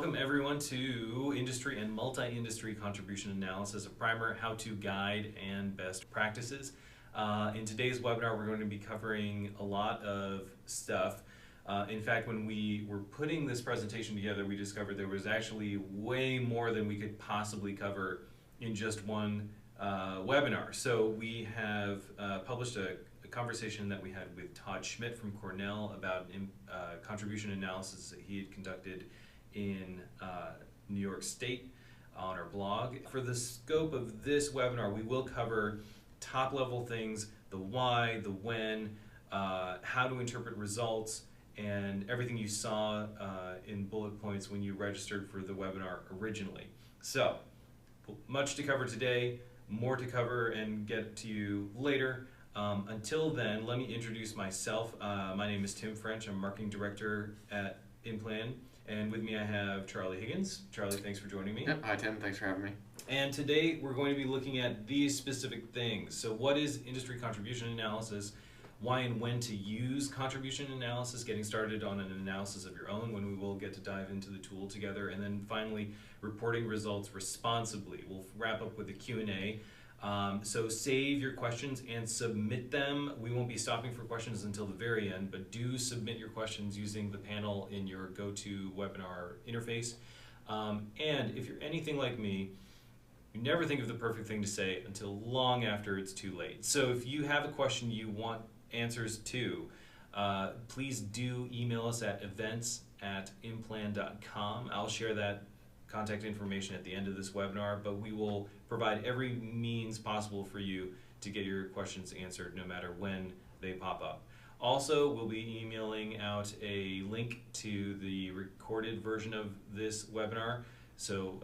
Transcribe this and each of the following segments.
Welcome everyone to Industry and Multi-Industry Contribution Analysis, a primer, how-to guide, and best practices. In today's webinar, we're going to be covering a lot of stuff. In fact, when we were putting this presentation together, we discovered there was actually way more than we could possibly cover in just one webinar. So we have published a conversation that we had with Todd Schmidt from Cornell about contribution analysis that he had conducted in New York State on our blog. For the scope of this webinar, we will cover top level things, the why, the when, how to interpret results, and everything you saw in bullet points when you registered for the webinar originally. So, much to cover today, more to cover and get to you later. Until then, let me introduce myself. My name is Tim French. I'm Marketing Director at IMPLAN. And with me I have Charlie Higgins. Charlie, thanks for joining me. Yep. Hi Tim, thanks for having me. And today we're going to be looking at these specific things. So what is industry contribution analysis? Why and when to use contribution analysis, getting started on an analysis of your own when we will get to dive into the tool together. And then finally, reporting results responsibly. We'll wrap up with a Q&A. So save your questions and submit them. We won't be stopping for questions until the very end, but do submit your questions using the panel in your GoToWebinar interface. And if you're anything like me, you never think of the perfect thing to say until long after it's too late. So if you have a question you want answers to, please do email us at events@implan.com. I'll share that contact information at the end of this webinar, but we will provide every means possible for you to get your questions answered no matter when they pop up. Also, we'll be emailing out a link to the recorded version of this webinar. So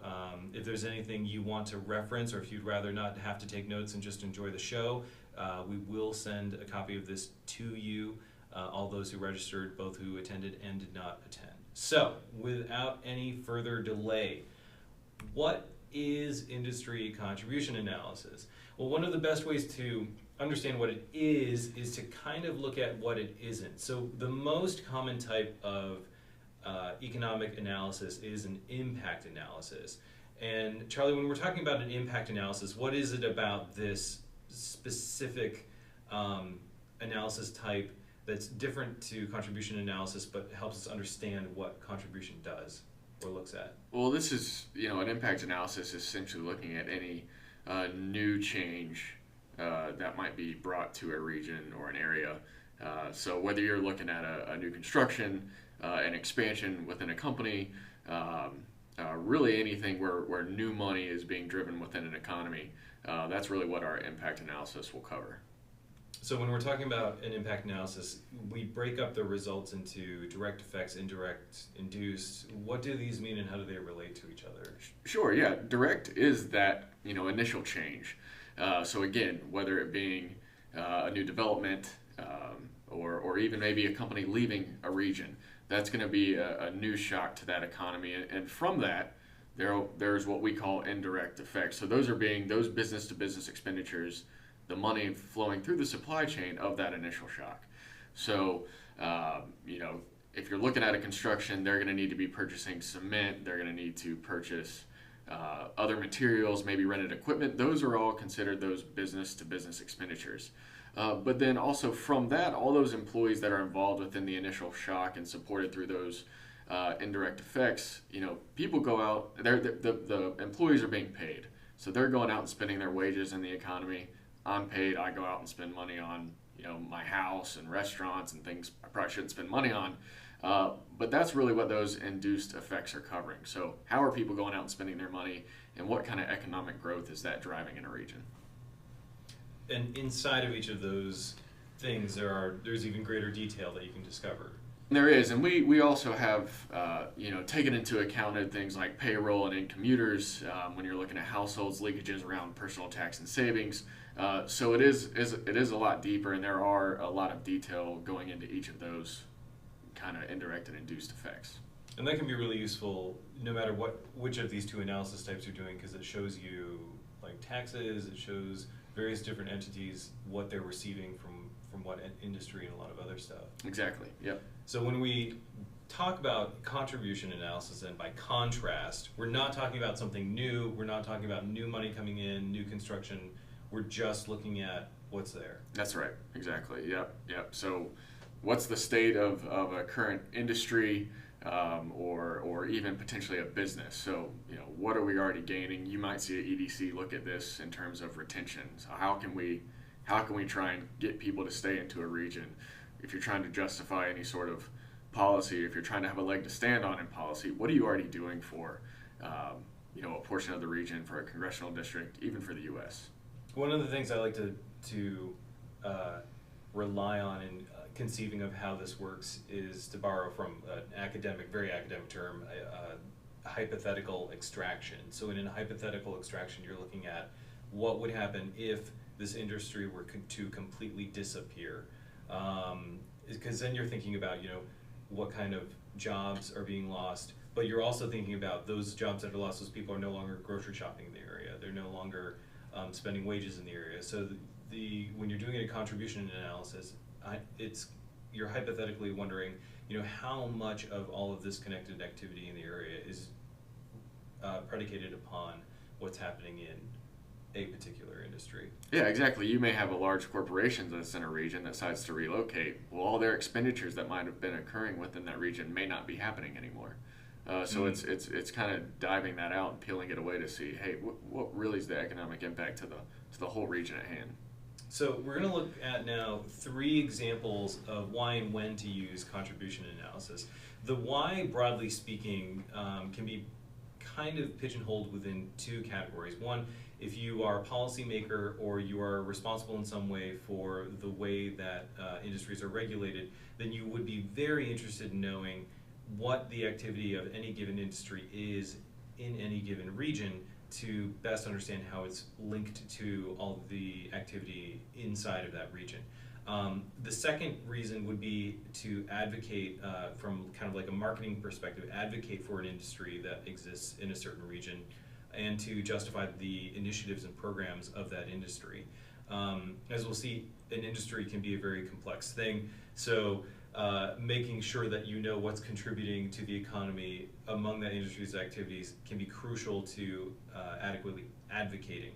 if there's anything you want to reference, or if you'd rather not have to take notes and just enjoy the show, we will send a copy of this to you, all those who registered, both who attended and did not attend. So, without any further delay, what is industry contribution analysis? Well, one of the best ways to understand what it is to kind of look at what it isn't. So the most common type of economic analysis is an impact analysis. And Charlie, when we're talking about an impact analysis, what is it about this specific analysis type that's different to contribution analysis but helps us understand what contribution does or looks at? Well, this is, an impact analysis is essentially looking at any new change that might be brought to a region or an area. So whether you're looking at a new construction, an expansion within a company, really anything where new money is being driven within an economy, that's really what our impact analysis will cover. So when we're talking about an impact analysis, we break up the results into direct effects, indirect, induced. What do these mean and how do they relate to each other? Sure, yeah. Direct is that, initial change. So again, whether it being a new development or even maybe a company leaving a region, that's going to be a new shock to that economy. And from that, there's what we call indirect effects. So those are being those business-to-business expenditures, the money flowing through the supply chain of that initial shock. So, if you're looking at a construction, they're going to need to be purchasing cement, they're going to need to purchase other materials, maybe rented equipment. Those are all considered those business-to-business expenditures. But then also from that, all those employees that are involved within the initial shock and supported through those indirect effects, people go out, the employees are being paid. So they're going out and spending their wages in the economy. I'm paid, I go out and spend money on, my house and restaurants and things I probably shouldn't spend money on. But that's really what those induced effects are covering. So how are people going out and spending their money, and what kind of economic growth is that driving in a region? And inside of each of those things, there's even greater detail that you can discover. There is, and we also have taken into account things like payroll and in-commuters when you're looking at households, leakages around personal tax and savings. So it is a lot deeper, and there are a lot of detail going into each of those kind of indirect and induced effects. And that can be really useful no matter which of these two analysis types you're doing, because it shows you like taxes, it shows various different entities what they're receiving from what industry and a lot of other stuff. Exactly. Yep. So when we talk about contribution analysis, and by contrast, we're not talking about something new, we're not talking about new money coming in, new construction, we're just looking at what's there. That's right, exactly, yep. So what's the state of a current industry, or even potentially a business? So, what are we already gaining? You might see an EDC look at this in terms of retention. So how can we try and get people to stay into a region? If you're trying to justify any sort of policy, if you're trying to have a leg to stand on in policy, what are you already doing for a portion of the region, for a congressional district, even for the U.S.? One of the things I like to rely on in conceiving of how this works is to borrow from an very academic term, hypothetical extraction. So in a hypothetical extraction, you're looking at what would happen if this industry were to completely disappear. Because then you're thinking about, what kind of jobs are being lost, but you're also thinking about those jobs that are lost, those people are no longer grocery shopping in the area, they're no longer spending wages in the area. So when you're doing a contribution analysis, you're hypothetically wondering, how much of all of this connected activity in the area is predicated upon what's happening in a particular industry. Yeah, exactly. You may have a large corporation that's in a region that decides to relocate. Well, all their expenditures that might have been occurring within that region may not be happening anymore. So it's kind of diving that out and peeling it away to see, hey, what really is the economic impact to the whole region at hand? So we're going to look at now 3 examples of why and when to use contribution analysis. The why, broadly speaking, can be kind of pigeonholed within 2 categories. One, if you are a policymaker or you are responsible in some way for the way that industries are regulated, then you would be very interested in knowing what the activity of any given industry is in any given region to best understand how it's linked to all the activity inside of that region. The second reason would be to advocate from kind of like a marketing perspective, advocate for an industry that exists in a certain region and to justify the initiatives and programs of that industry. As we'll see, an industry can be a very complex thing, so making sure that you know what's contributing to the economy among that industry's activities can be crucial to adequately advocating.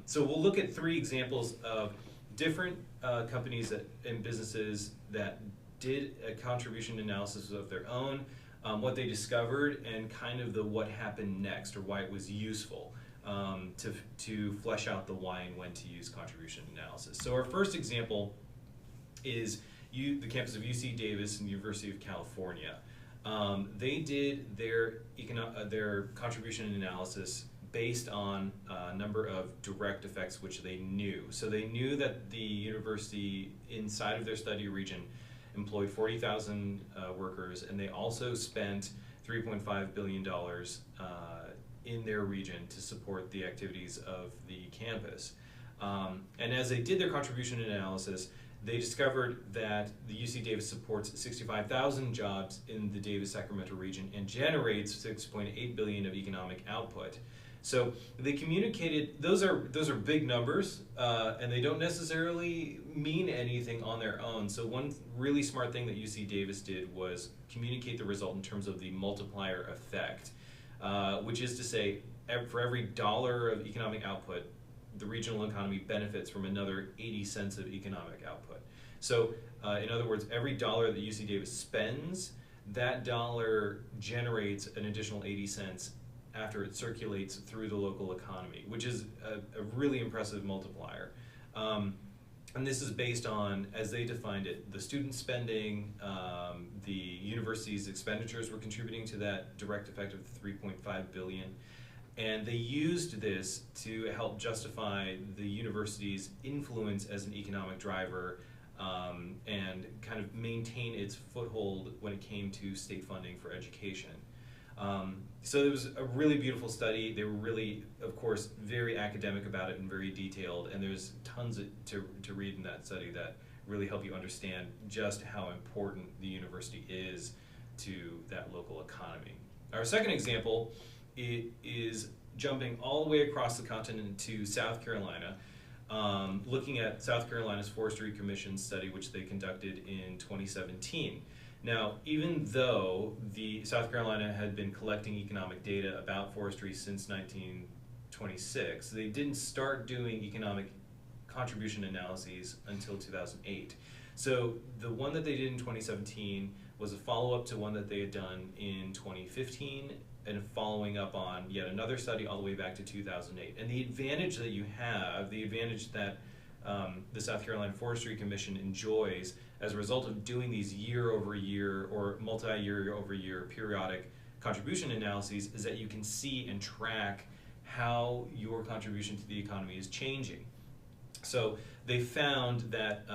So we'll look at 3 examples of different companies and businesses that did a contribution analysis of their own, what they discovered, and kind of the what happened next, or why it was useful to flesh out the why and when to use contribution analysis. So our first example is the campus of UC Davis and University of California. They did their contribution analysis based on a number of direct effects which they knew. So they knew that the university inside of their study region employed 40,000 workers, and they also spent $3.5 billion in their region to support the activities of the campus. And as they did their contribution analysis, they discovered that the UC Davis supports 65,000 jobs in the Davis-Sacramento region and generates $6.8 billion of economic output. So they communicated, those are big numbers, and they don't necessarily mean anything on their own. So one really smart thing that UC Davis did was communicate the result in terms of the multiplier effect, which is to say, for every $1 of economic output, the regional economy benefits from another 80 cents of economic output. So in other words, every $1 that UC Davis spends, that $1 generates an additional 80 cents after it circulates through the local economy, which is a really impressive multiplier. And this is based on, as they defined it, the student spending, the university's expenditures were contributing to that direct effect of $3.5 billion. And they used this to help justify the university's influence as an economic driver and kind of maintain its foothold when it came to state funding for education. So it was a really beautiful study. They were really, of course, very academic about it and very detailed, and there's tons to read in that study that really help you understand just how important the university is to that local economy. Our second example is jumping all the way across the continent to South Carolina, looking at South Carolina's Forestry Commission study, which they conducted in 2017. Now, even though the South Carolina had been collecting economic data about forestry since 1926, they didn't start doing economic contribution analyses until 2008. So the one that they did in 2017 was a follow-up to one that they had done in 2015 and following up on yet another study all the way back to 2008. And the advantage that you have, the advantage that the South Carolina Forestry Commission enjoys as a result of doing these year-over-year or multi-year-over-year periodic contribution analyses is that you can see and track how your contribution to the economy is changing. So they found that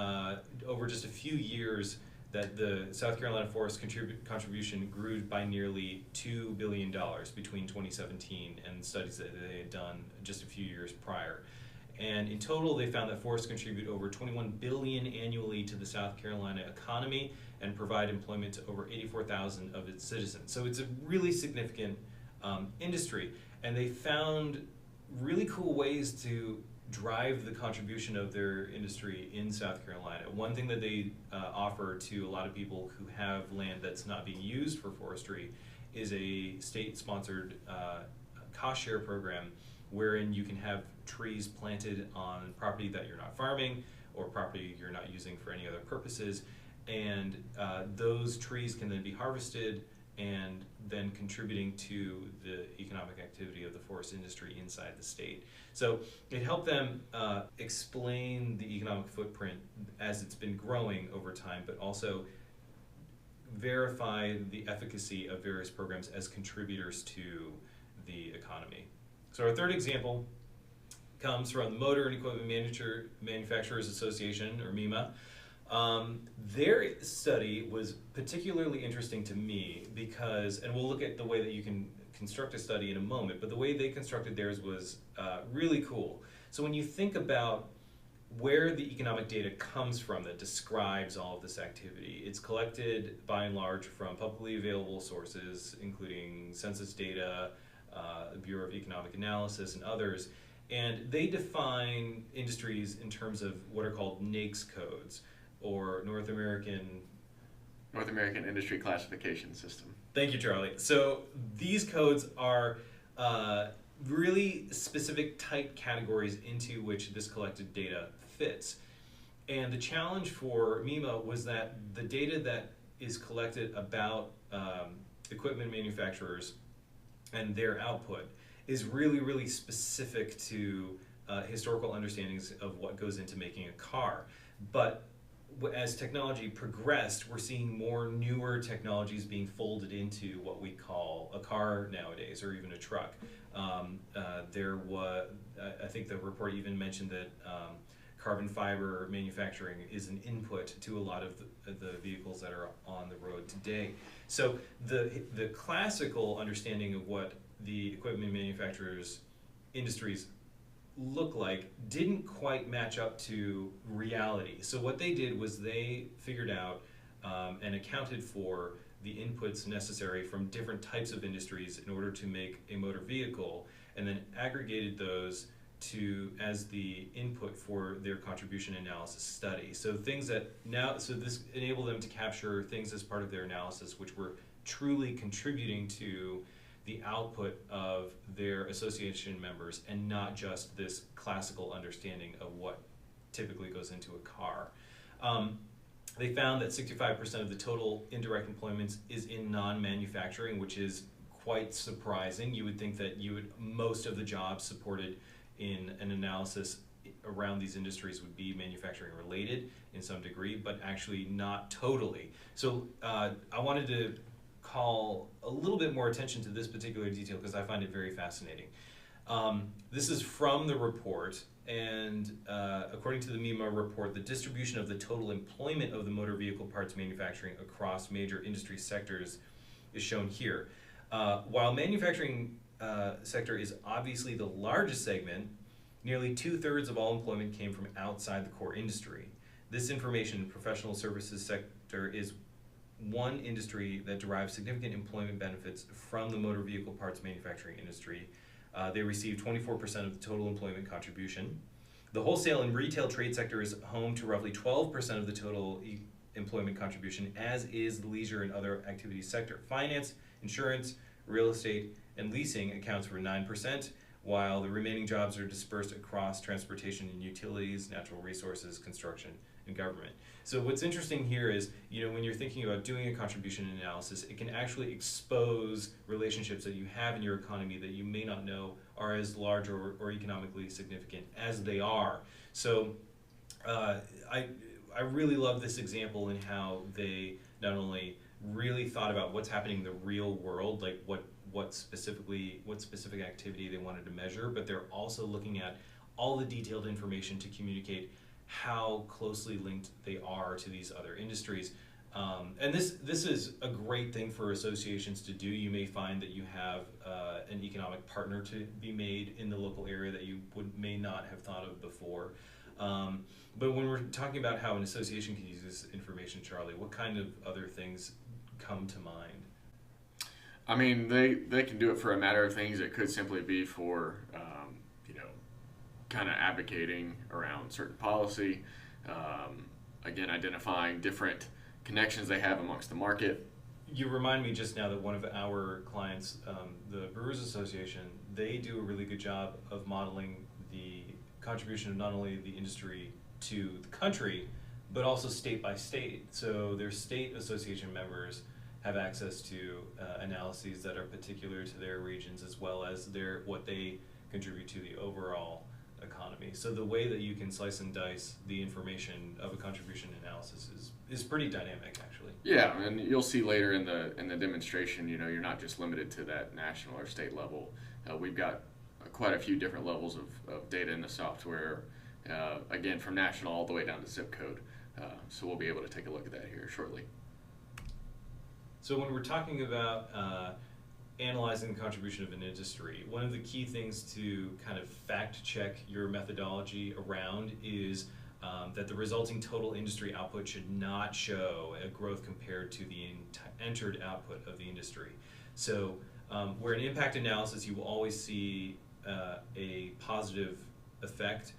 over just a few years that the South Carolina forest contribution grew by nearly $2 billion between 2017 and studies that they had done just a few years prior. And in total, they found that forests contribute over $21 billion annually to the South Carolina economy and provide employment to over 84,000 of its citizens. So it's a really significant industry. And they found really cool ways to drive the contribution of their industry in South Carolina. One thing that they offer to a lot of people who have land that's not being used for forestry is a state-sponsored cost share program wherein you can have trees planted on property that you're not farming or property you're not using for any other purposes, and those trees can then be harvested and then contributing to the economic activity of the forest industry inside the state. So it helped them explain the economic footprint as it's been growing over time, but also verify the efficacy of various programs as contributors to the economy. So our third example comes from the Motor and Equipment Manufacturers Association, or MEMA. Their study was particularly interesting to me because, and we'll look at the way that you can construct a study in a moment, but the way they constructed theirs was really cool. So when you think about where the economic data comes from that describes all of this activity, it's collected by and large from publicly available sources, including census data, the Bureau of Economic Analysis, and others. And they define industries in terms of what are called NAICS codes, or North American Industry Classification System. Thank you, Charlie. So these codes are really specific tight categories into which this collected data fits. And the challenge for MEMA was that the data that is collected about equipment manufacturers and their output is really, really specific to historical understandings of what goes into making a car. But as technology progressed, we're seeing more newer technologies being folded into what we call a car nowadays, or even a truck. I think the report even mentioned that carbon fiber manufacturing is an input to a lot of the vehicles that are on the road today. So the classical understanding of what the equipment manufacturers industries look like didn't quite match up to reality. So what they did was they figured out and accounted for the inputs necessary from different types of industries in order to make a motor vehicle, and then aggregated those as the input for their contribution analysis study. So this enabled them to capture things as part of their analysis which were truly contributing to the output of their association members, and not just this classical understanding of what typically goes into a car. They found that 65% of the total indirect employment is in non-manufacturing, which is quite surprising. You would think that most of the jobs supported in an analysis around these industries would be manufacturing related in some degree, but actually not totally. So I wanted to call a little bit more attention to this particular detail because I find it very fascinating. This is from the report, and according to the MEMA report, the distribution of the total employment of the motor vehicle parts manufacturing across major industry sectors is shown here. While manufacturing sector is obviously the largest segment, nearly 2/3 of all employment came from outside the core industry. This information, professional services sector, is one industry that derives significant employment benefits from the motor vehicle parts manufacturing industry. They receive 24% of the total employment contribution. The wholesale and retail trade sector is home to roughly 12% of the total employment contribution, as is the leisure and other activities sector. Finance, insurance, real estate, and leasing accounts for 9%, while the remaining jobs are dispersed across transportation and utilities, natural resources, construction, and government. So what's interesting here is, when you're thinking about doing a contribution analysis, it can actually expose relationships that you have in your economy that you may not know are as large or economically significant as they are. So I really love this example in how they not only really thought about what's happening in the real world, like what specific activity they wanted to measure, but they're also looking at all the detailed information to communicate how closely linked they are to these other industries. And this is a great thing for associations to do. You may find that you have an economic partner to be made in the local area that you may not have thought of before. But when we're talking about how an association can use this information, Charlie, what kind of other things come to mind? I mean, they can do it for a matter of things. It could simply be for, kind of advocating around certain policy. Again, identifying different connections they have amongst the market. You remind me just now that one of our clients, the Brewers Association, they do a really good job of modeling the contribution of not only the industry to the country, but also state by state. So their state association members have access to analyses that are particular to their regions, as well as what they contribute to the overall economy. So the way that you can slice and dice the information of a contribution analysis is pretty dynamic, actually. Yeah, and you'll see later in the demonstration, you're not just limited to that national or state level. We've got quite a few different levels of data in the software, again, from national all the way down to zip code. So we'll be able to take a look at that here shortly. So when we're talking about analyzing the contribution of an industry, one of the key things to kind of fact check your methodology around is that the resulting total industry output should not show a growth compared to the entered output of the industry. So where in impact analysis you will always see a positive effect,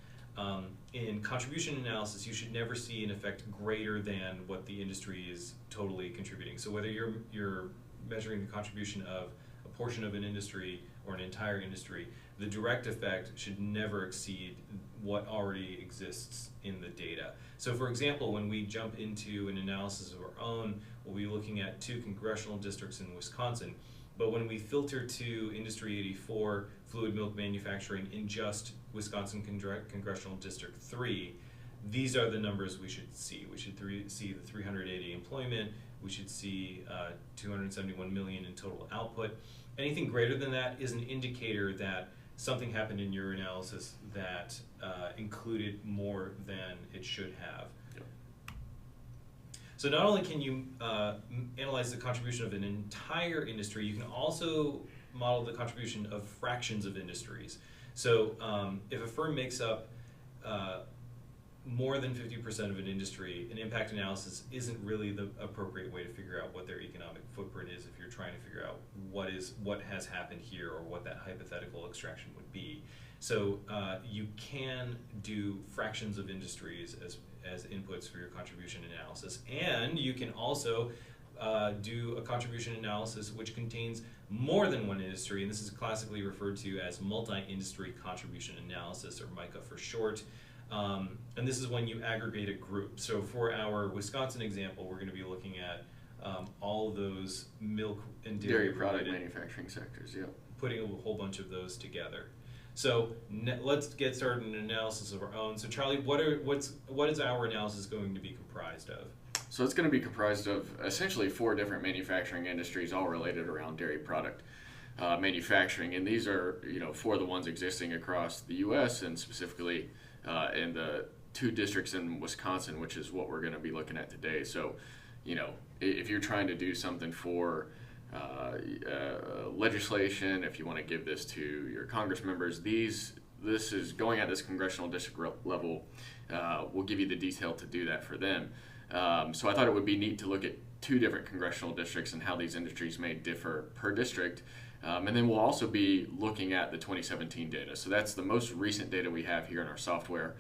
in contribution analysis you should never see an effect greater than what the industry is totally contributing. So whether you're measuring the contribution of a portion of an industry or an entire industry, the direct effect should never exceed what already exists in the data. So for example, when we jump into an analysis of our own, we'll be looking at 2 congressional districts in Wisconsin. But when we filter to Industry 84, fluid milk manufacturing in just Wisconsin Congressional District 3, these are the numbers we should see. We should see the 380 employment, we should see 271 million in total output. Anything greater than that is an indicator that something happened in your analysis that included more than it should have. Yep. So not only can you analyze the contribution of an entire industry, you can also model the contribution of fractions of industries. So if a firm makes up more than 50% of an industry, an impact analysis isn't really the appropriate way to figure out what their economic footprint is if you're trying to figure out what has happened here or what that hypothetical extraction would be. So you can do fractions of industries as inputs for your contribution analysis, and you can also do a contribution analysis which contains more than one industry, and this is classically referred to as multi-industry contribution analysis, or MICA for short. And this is when you aggregate a group. So for our Wisconsin example, we're going to be looking at all of those milk and dairy product manufacturing sectors, yeah. Putting a whole bunch of those together. So let's get started in an analysis of our own. So Charlie, what is our analysis going to be comprised of? So it's going to be comprised of essentially 4 different manufacturing industries, all related around dairy product manufacturing, and these are 4 of the ones existing across the U.S. and specifically in the 2 districts in Wisconsin, which is what we're going to be looking at today. So, if you're trying to do something for legislation, if you want to give this to your Congress members, this is going at this congressional district level. We'll give you the detail to do that for them. So I thought it would be neat to look at 2 different congressional districts and how these industries may differ per district. And then we'll also be looking at the 2017 data. So that's the most recent data we have here in our software.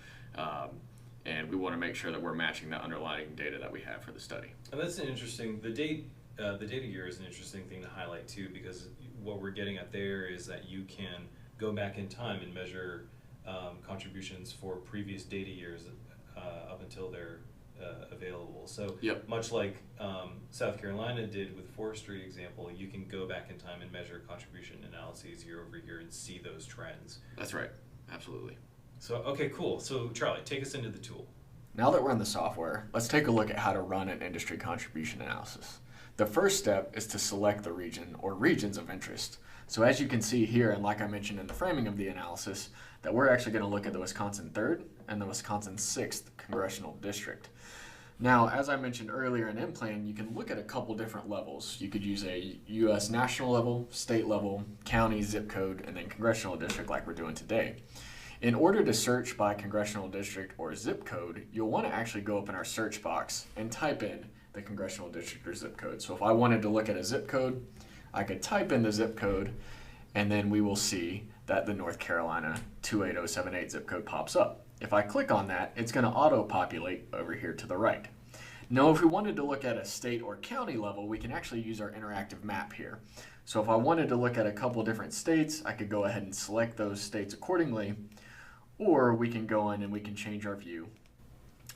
and we want to make sure that we're matching the underlying data that we have for the study. And that's an interesting, the data year is an interesting thing to highlight too, because what we're getting at there is that you can go back in time and measure contributions for previous data years up until they're available. So Yep. much like South Carolina did with forestry example, you can go back in time and measure contribution analyses year over year and see those trends. That's right. Absolutely. So, okay, cool. So Charlie, take us into the tool. Now that we're in the software, let's take a look at how to run an industry contribution analysis. The first step is to select the region or regions of interest. So as you can see here, and like I mentioned in the framing of the analysis, that we're actually going to look at the Wisconsin 3rd and the Wisconsin 6th Congressional District. Now, as I mentioned earlier in IMPLAN, you can look at a couple different levels. You could use a U.S. national level, state level, county, zip code, and then congressional district like we're doing today. In order to search by congressional district or zip code, you'll want to actually go up in our search box and type in the congressional district or zip code. So if I wanted to look at a zip code, I could type in the zip code, and then we will see that the North Carolina 28078 zip code pops up. If I click on that, it's going to auto-populate over here to the right. Now, if we wanted to look at a state or county level, we can actually use our interactive map here. So if I wanted to look at a couple different states, I could go ahead and select those states accordingly, or we can go in and we can change our view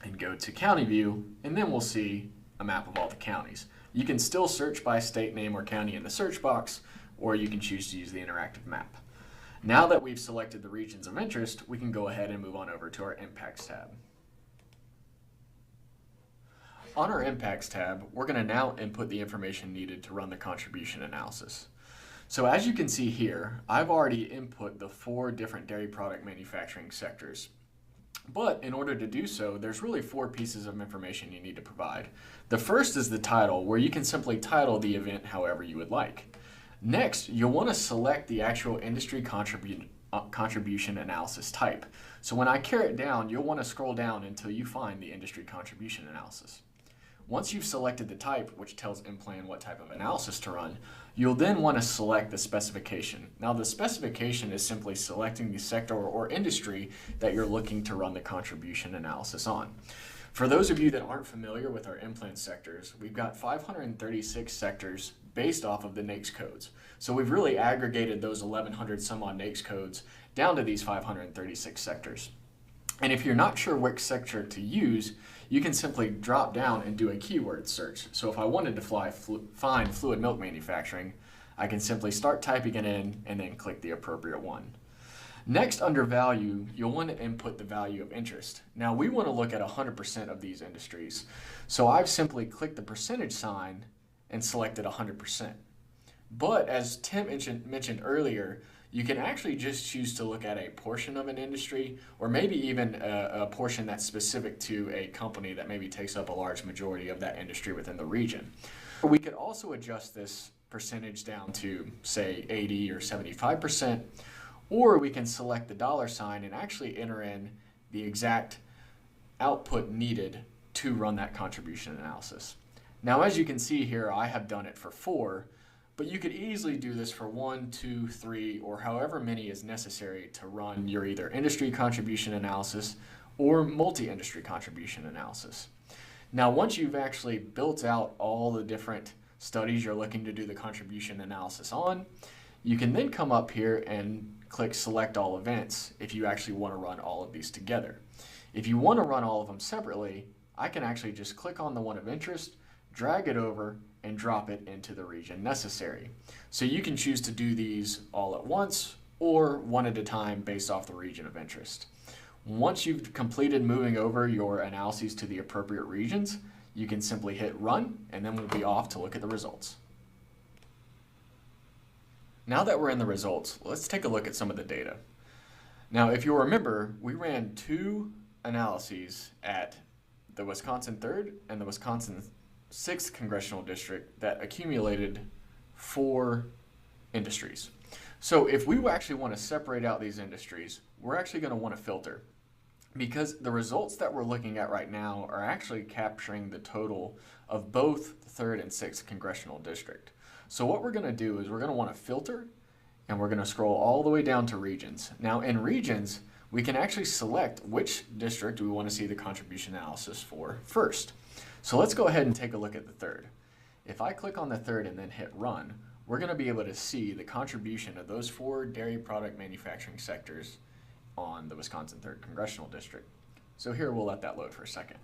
and go to county view, and then we'll see a map of all the counties. You can still search by state name or county in the search box, or you can choose to use the interactive map. Now that we've selected the regions of interest, we can go ahead and move on over to our Impacts tab. On our Impacts tab, we're going to now input the information needed to run the contribution analysis. So as you can see here, I've already input the 4 different dairy product manufacturing sectors. But in order to do so, there's really 4 pieces of information you need to provide. The first is the title, where you can simply title the event however you would like. Next, you'll want to select the actual industry contribution analysis type. So when I carry down, you'll want to scroll down until you find the industry contribution analysis. Once you've selected the type, which tells IMPLAN what type of analysis to run, you'll then want to select the specification. Now the specification is simply selecting the sector or industry that you're looking to run the contribution analysis on. For those of you that aren't familiar with our IMPLAN sectors, we've got 536 sectors based off of the NAICS codes. So we've really aggregated those 1,100 some odd NAICS codes down to these 536 sectors. And if you're not sure which sector to use, you can simply drop down and do a keyword search. So if I wanted to find fluid milk manufacturing, I can simply start typing it in and then click the appropriate one. Next, under value, you'll want to input the value of interest. Now we want to look at 100% of these industries. So I've simply clicked the percentage sign and selected 100%. But as Tim mentioned earlier, you can actually just choose to look at a portion of an industry, or maybe even a portion that's specific to a company that maybe takes up a large majority of that industry within the region. We could also adjust this percentage down to, say, 80 or 75%, or we can select the dollar sign and actually enter in the exact output needed to run that contribution analysis. Now, as you can see here, I have done it for 4, but you could easily do this for 1, 2, 3, or however many is necessary to run your either industry contribution analysis or multi-industry contribution analysis. Now, once you've actually built out all the different studies you're looking to do the contribution analysis on, you can then come up here and click Select All Events if you actually want to run all of these together. If you want to run all of them separately, I can actually just click on the one of interest, drag it over, and drop it into the region necessary. So you can choose to do these all at once or one at a time based off the region of interest. Once you've completed moving over your analyses to the appropriate regions, you can simply hit Run, and then we'll be off to look at the results. Now that we're in the results, let's take a look at some of the data. Now, if you'll remember, we ran 2 analyses at the Wisconsin 3rd and the Wisconsin 6th Congressional District that accumulated 4 industries. So if we actually want to separate out these industries, we're actually going to want to filter, because the results that we're looking at right now are actually capturing the total of both the 3rd and 6th Congressional District. So what we're going to do is we're going to want to filter, and we're going to scroll all the way down to regions. Now in regions, we can actually select which district we want to see the contribution analysis for first. So let's go ahead and take a look at the third. If I click on the third and then hit run, we're going to be able to see the contribution of those 4 dairy product manufacturing sectors on the Wisconsin 3rd Congressional District. So here we'll let that load for a second.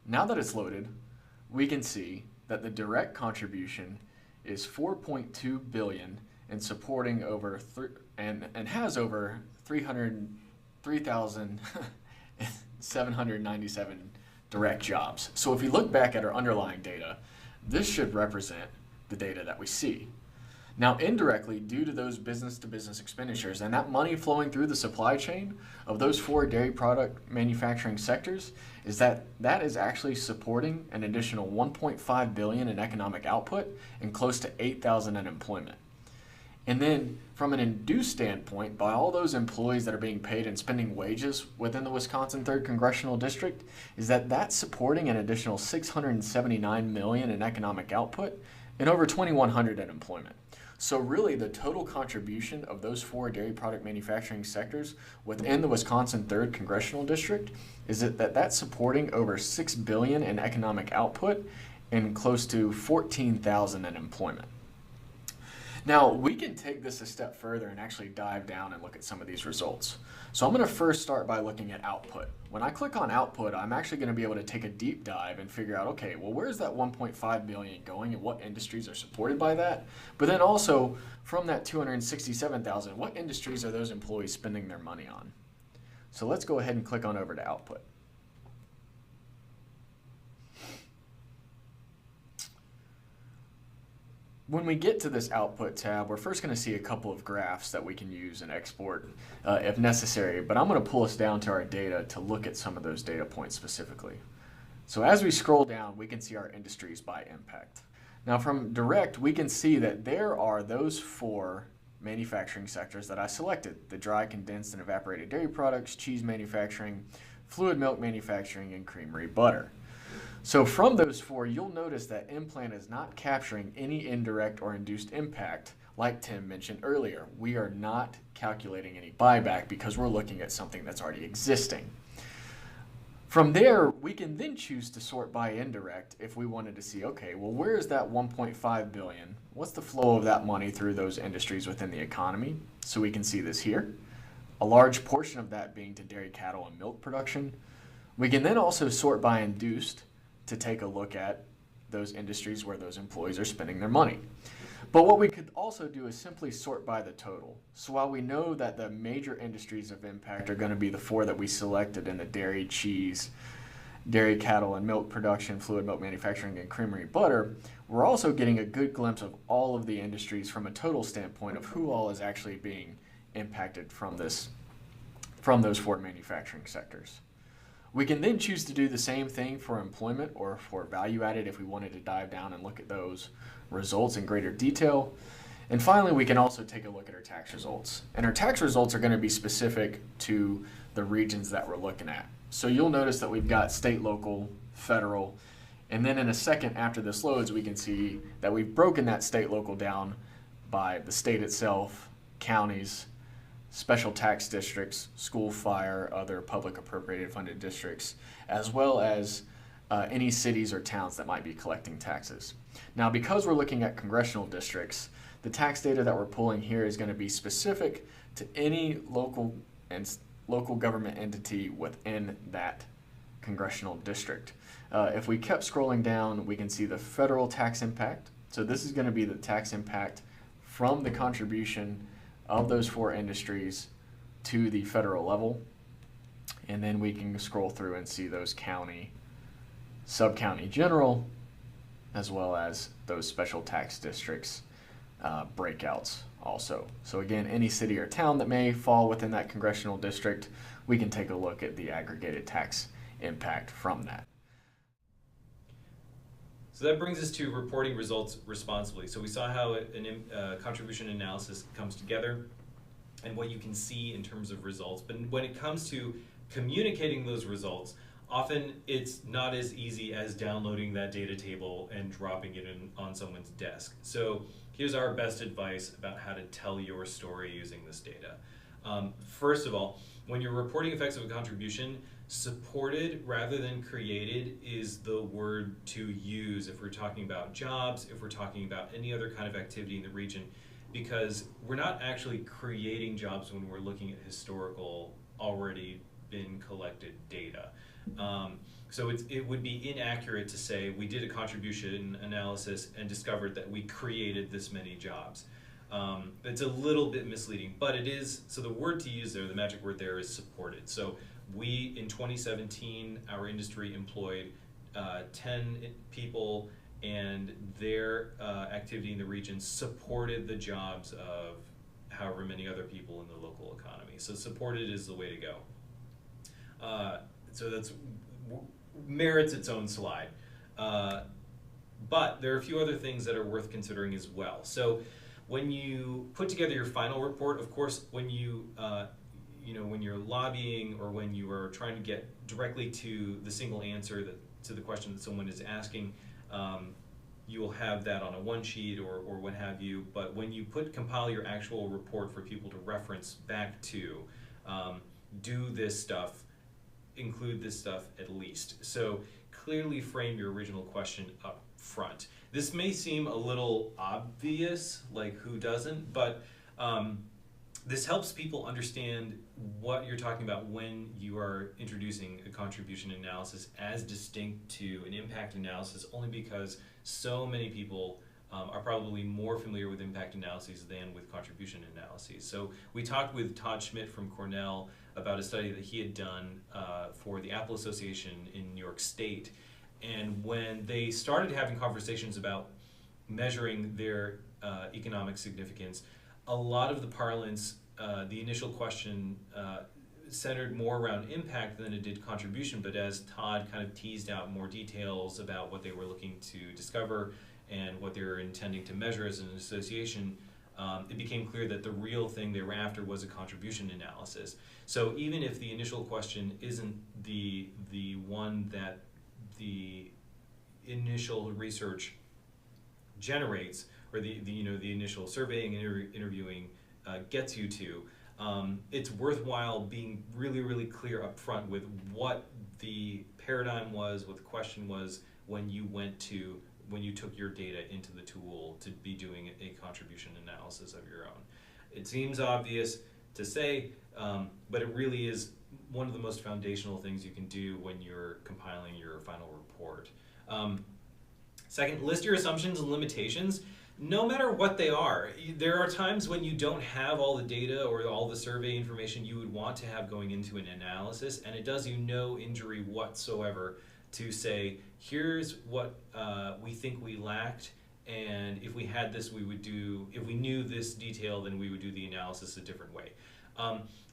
Now that it's loaded, we can see that the direct contribution is $4.2 billion and supporting over and has over 3,797 direct jobs. So if we look back at our underlying data, this should represent the data that we see. Now, indirectly, due to those business-to-business expenditures and that money flowing through the supply chain of those 4 dairy product manufacturing sectors, is that is actually supporting an additional $1.5 billion in economic output and close to 8,000 in employment. And then, from an induced standpoint, by all those employees that are being paid and spending wages within the Wisconsin 3rd Congressional District, is that that's supporting an additional $679 million in economic output and over 2,100 in employment. So really, the total contribution of those 4 dairy product manufacturing sectors within the Wisconsin 3rd Congressional District is that that's supporting over $6 billion in economic output and close to 14,000 in employment. Now, we can take this a step further and actually dive down and look at some of these results. So I'm going to first start by looking at output. When I click on output, I'm actually going to be able to take a deep dive and figure out, okay, well, where's that 1.5 billion going and what industries are supported by that? But then also, from that 267,000, what industries are those employees spending their money on? So let's go ahead and click on over to output. When we get to this output tab, we're first going to see a couple of graphs that we can use and export if necessary, but I'm going to pull us down to our data to look at some of those data points specifically. So as we scroll down, we can see our industries by impact. Now from direct, we can see that there are those 4 manufacturing sectors that I selected: the dry, condensed, and evaporated dairy products, cheese manufacturing, fluid milk manufacturing, and creamery butter. So from those 4, you'll notice that IMPLAN is not capturing any indirect or induced impact. Like Tim mentioned earlier, we are not calculating any buyback because we're looking at something that's already existing. From there, we can then choose to sort by indirect if we wanted to see, okay, well, where is that 1.5 billion? What's the flow of that money through those industries within the economy? So we can see this here. A large portion of that being to dairy, cattle, and milk production. We can then also sort by induced to take a look at those industries where those employees are spending their money. But what we could also do is simply sort by the total. So while we know that the major industries of impact are going to be the 4 that we selected in the dairy, cheese, dairy, cattle, and milk production, fluid milk manufacturing, and creamery butter, we're also getting a good glimpse of all of the industries from a total standpoint of who all is actually being impacted from those 4 manufacturing sectors. We can then choose to do the same thing for employment or for value added if we wanted to dive down and look at those results in greater detail. And finally, we can also take a look at our tax results. And our tax results are going to be specific to the regions that we're looking at. So you'll notice that we've got state, local, federal, and then in a second after this loads, we can see that we've broken that state, local down by the state itself, counties, special tax districts, school, fire, other public appropriated funded districts, as well as any cities or towns that might be collecting taxes. Now, because we're looking at congressional districts, the tax data that we're pulling here is going to be specific to any local government entity within that congressional district. If we kept scrolling down, we can see the federal tax impact. So this is going to be the tax impact from the contribution of those 4 industries to the federal level. And then we can scroll through and see those county, sub-county general, as well as those special tax districts breakouts also. So again, any city or town that may fall within that congressional district, we can take a look at the aggregated tax impact from that. So that brings us to reporting results responsibly. So we saw how a contribution analysis comes together and what you can see in terms of results. But when it comes to communicating those results, often it's not as easy as downloading that data table and dropping it on someone's desk. So here's our best advice about how to tell your story using this data. First of all, when you're reporting effects of a contribution, supported rather than created is the word to use if we're talking about jobs, if we're talking about any other kind of activity in the region, because we're not actually creating jobs when we're looking at historical, already been collected data. So it would be inaccurate to say we did a contribution analysis and discovered that we created this many jobs. It's a little bit misleading, but it is, so the word to use there, the magic word there is supported. So we, in 2017, our industry employed 10 people, and their activity in the region supported the jobs of however many other people in the local economy. So supported is the way to go. So that's merits its own slide. But there are a few other things that are worth considering as well. So when you put together your final report, of course, when you when you're lobbying or when you are trying to get directly to the single answer to the question that someone is asking, you will have that on a one sheet or what have you. But when you compile your actual report for people to reference back to, do this stuff, include this stuff at least. So clearly frame your original question up front. This may seem a little obvious, like who doesn't, but this helps people understand what you're talking about when you are introducing a contribution analysis as distinct to an impact analysis, only because so many people are probably more familiar with impact analyses than with contribution analyses. So we talked with Todd Schmidt from Cornell about a study that he had done for the Apple Association in New York State. And when they started having conversations about measuring their economic significance, a lot of the parlance, the initial question centered more around impact than it did contribution, but as Todd kind of teased out more details about what they were looking to discover and what they were intending to measure as an association, it became clear that the real thing they were after was a contribution analysis. So even if the initial question isn't the one that the initial research generates, or the initial surveying and interviewing gets you to, it's worthwhile being really, really clear up front with what the paradigm was, what the question was when you took your data into the tool to be doing a contribution analysis of your own. It seems obvious to say, but it really is one of the most foundational things you can do when you're compiling your final report. Second, list your assumptions and limitations. No matter what they are, there are times when you don't have all the data or all the survey information you would want to have going into an analysis, and it does you no injury whatsoever to say, here's what we think we lacked, and if we had this, if we knew this detail, then we would do the analysis a different way.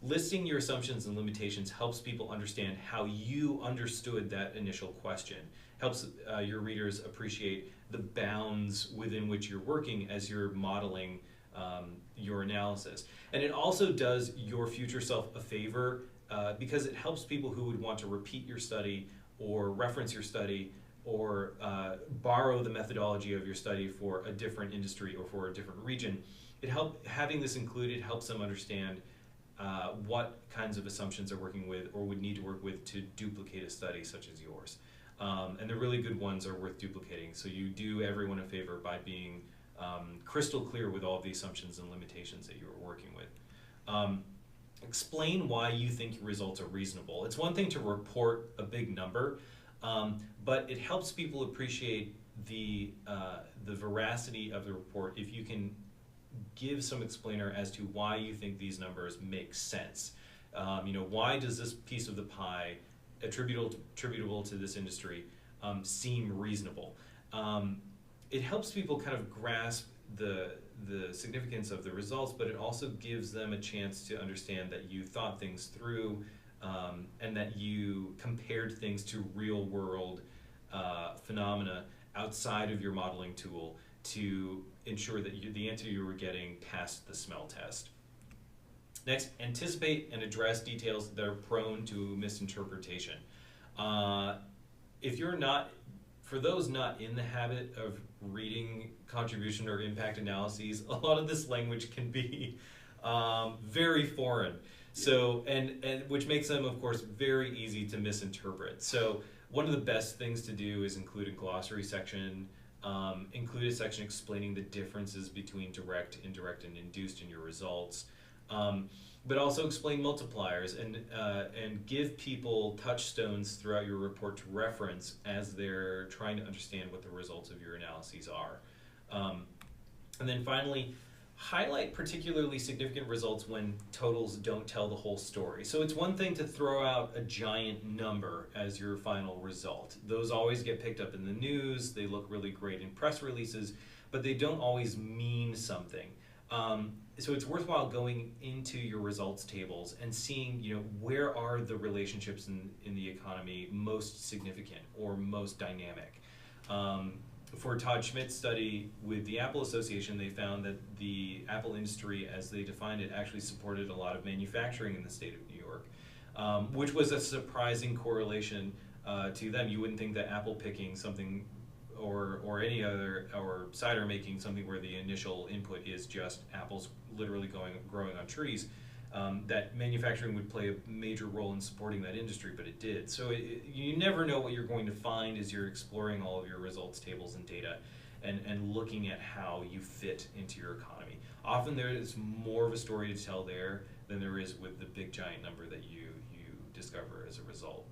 Listing your assumptions and limitations helps people understand how you understood that initial question, helps your readers appreciate the bounds within which you're working as you're modeling your analysis. And it also does your future self a favor because it helps people who would want to repeat your study or reference your study or borrow the methodology of your study for a different industry or for a different region. Having this included helps them understand what kinds of assumptions they're working with or would need to work with to duplicate a study such as yours. And the really good ones are worth duplicating, so you do everyone a favor by being crystal clear with all the assumptions and limitations that you're working with. Explain why you think your results are reasonable. It's one thing to report a big number, but it helps people appreciate the veracity of the report if you can give some explainer as to why you think these numbers make sense. Why does this piece of the pie attributable to this industry seem reasonable? It helps people kind of grasp the significance of the results, but it also gives them a chance to understand that you thought things through and that you compared things to real world phenomena outside of your modeling tool to ensure that the answer you were getting passed the smell test. Next, anticipate and address details that are prone to misinterpretation. For those not in the habit of reading contribution or impact analyses, a lot of this language can be very foreign. So, and which makes them, of course, very easy to misinterpret. So one of the best things to do is include a glossary section, include a section explaining the differences between direct, indirect, and induced in your results. But also explain multipliers and give people touchstones throughout your report to reference as they're trying to understand what the results of your analyses are. And then finally, highlight particularly significant results when totals don't tell the whole story. So it's one thing to throw out a giant number as your final result. Those always get picked up in the news, they look really great in press releases, but they don't always mean something. So it's worthwhile going into your results tables and seeing, where are the relationships in the economy most significant or most dynamic. For Todd Schmidt's study with the Apple Association, they found that the Apple industry, as they defined it, actually supported a lot of manufacturing in the state of New York, which was a surprising correlation to them. You wouldn't think that apple picking something or any other, or cider making something where the initial input is just apples literally growing on trees, that manufacturing would play a major role in supporting that industry, but it did. So you never know what you're going to find as you're exploring all of your results tables and data and looking at how you fit into your economy. Often there is more of a story to tell there than there is with the big giant number that you discover as a result.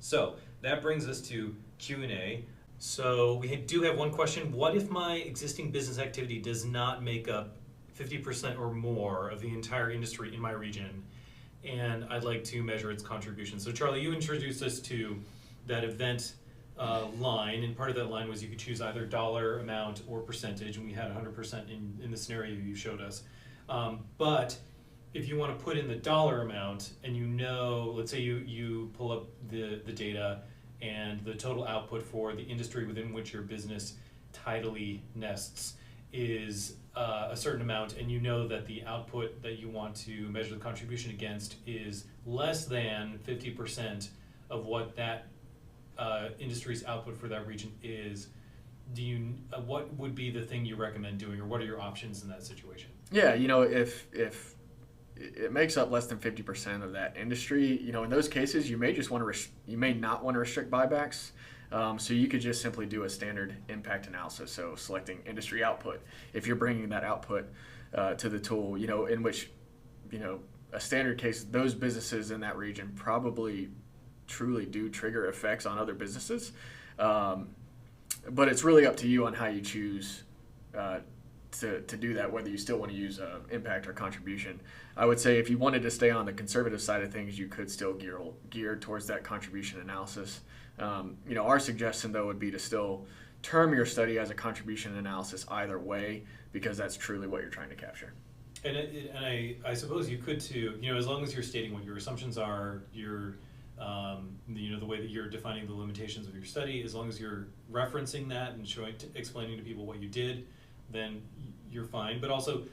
So that brings us to Q&A. So we do have one question. What if my existing business activity does not make up 50% or more of the entire industry in my region, and I'd like to measure its contribution? So Charlie, you introduced us to that event line, and part of that line was you could choose either dollar amount or percentage, and we had 100% in the scenario you showed us. But if you want to put in the dollar amount, and let's say you pull up the data and the total output for the industry within which your business tidally nests is a certain amount, and you know that the output that you want to measure the contribution against is less than 50% of what that industry's output for that region is, what would be the thing you recommend doing, or what are your options in that situation? Yeah, if it makes up less than 50% of that industry, in those cases, you may not want to restrict buybacks. So you could just simply do a standard impact analysis. So selecting industry output. If you're bringing that output to the tool, in which, a standard case, those businesses in that region probably truly do trigger effects on other businesses. But it's really up to you on how you choose to do that, whether you still want to use impact or contribution. I would say if you wanted to stay on the conservative side of things, you could still gear towards that contribution analysis. Our suggestion, though, would be to still term your study as a contribution analysis either way, because that's truly what you're trying to capture. And I suppose you could too, as long as you're stating what your assumptions are, the way that you're defining the limitations of your study, as long as you're referencing that and explaining to people what you did, then you're fine. But also,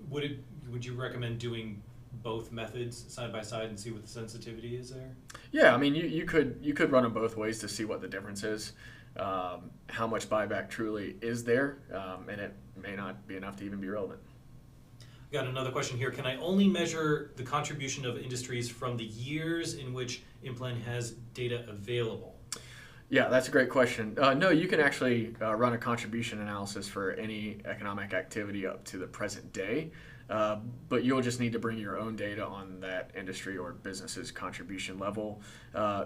would you recommend doing both methods side by side and see what the sensitivity is there? Yeah, I mean, you could run them both ways to see what the difference is, how much buyback truly is there, and it may not be enough to even be relevant. Got another question here. Can I only measure the contribution of industries from the years in which IMPLAN has data available? Yeah, that's a great question. No, you can actually run a contribution analysis for any economic activity up to the present day, but you'll just need to bring your own data on that industry or business's contribution level,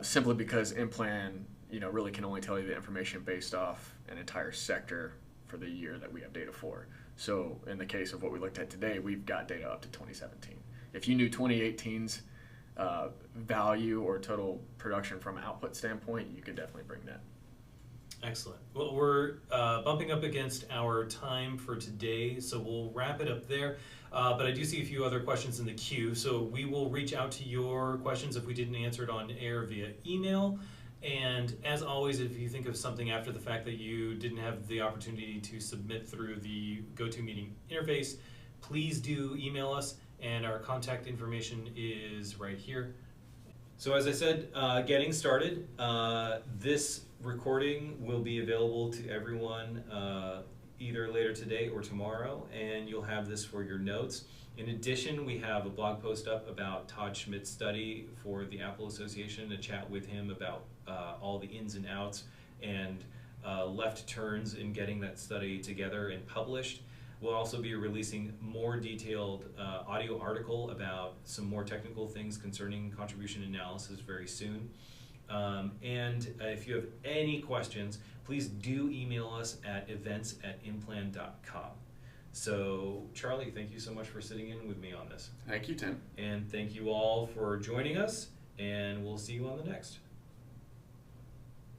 simply because IMPLAN really can only tell you the information based off an entire sector for the year that we have data for. So in the case of what we looked at today, we've got data up to 2017. If you knew 2018's value or total production from an output standpoint, you could definitely bring that. Excellent. Well, we're bumping up against our time for today, so we'll wrap it up there. But I do see a few other questions in the queue, so we will reach out to your questions if we didn't answer it on air via email. And as always, if you think of something after the fact that you didn't have the opportunity to submit through the GoToMeeting interface, please do email us, and our contact information is right here. So as I said, getting started, this recording will be available to everyone either later today or tomorrow, and you'll have this for your notes. In addition, we have a blog post up about Todd Schmidt's study for the Apple Association, a chat with him about all the ins and outs and left turns in getting that study together and published. We'll also be releasing more detailed audio article about some more technical things concerning contribution analysis very soon. And if you have any questions, please do email us at events@implan.com. So, Charlie, thank you so much for sitting in with me on this. Thank you, Tim. And thank you all for joining us, and we'll see you on the next.